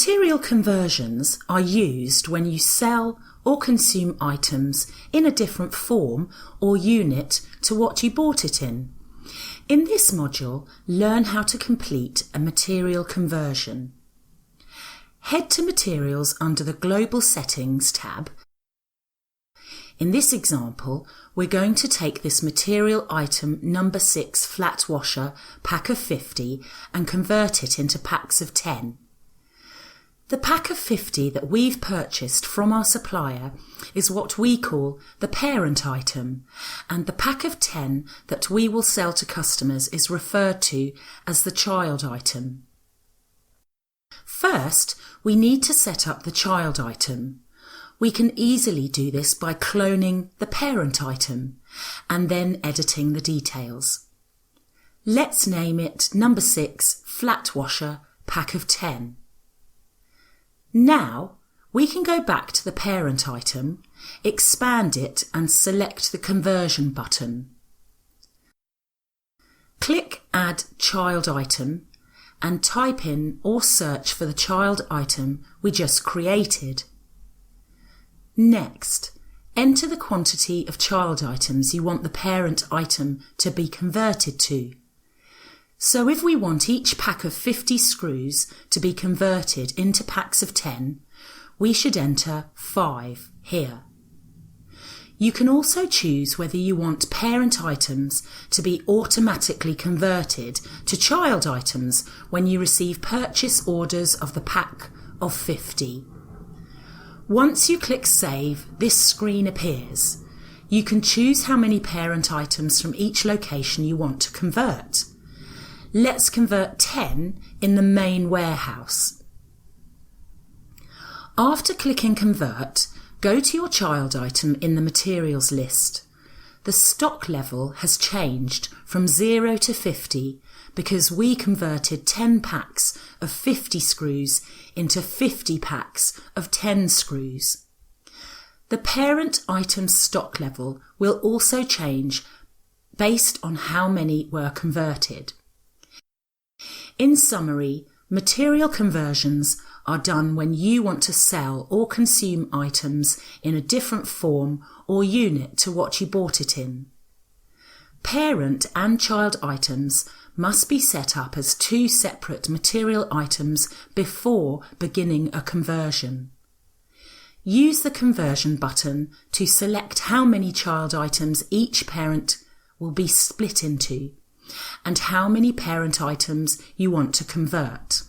Material conversions are used when you sell or consume items in a different form or unit to what you bought it in. In this module, learn how to complete a material conversion. Head to Materials under the Global Settings tab. In this example, we're going to take this material item number 6 flat washer pack of 50 and convert it into packs of 10. The pack of 50 that we've purchased from our supplier is what we call the parent item, and the pack of 10 that we will sell to customers is referred to as the child item. First, we need to set up the child item. We can easily do this by cloning the parent item and then editing the details. Let's name it number 6 flat washer pack of 10. Now, we can go back to the parent item, expand it and select the conversion button. Click Add Child Item and type in or search for the child item we just created. Next, enter the quantity of child items you want the parent item to be converted to. So if we want each pack of 50 screws to be converted into packs of 10, we should enter 5 here. You can also choose whether you want parent items to be automatically converted to child items when you receive purchase orders of the pack of 50. Once you click Save, this screen appears. You can choose how many parent items from each location you want to convert. Let's convert 10 in the main warehouse. After clicking Convert, go to your child item in the materials list. The stock level has changed from 0 to 50 because we converted 10 packs of 50 screws into 50 packs of 10 screws. The parent item stock level will also change based on how many were converted. In summary, material conversions are done when you want to sell or consume items in a different form or unit to what you bought it in. Parent and child items must be set up as 2 separate material items before beginning a conversion. Use the conversion button to select how many child items each parent will be split into and how many parent items you want to convert.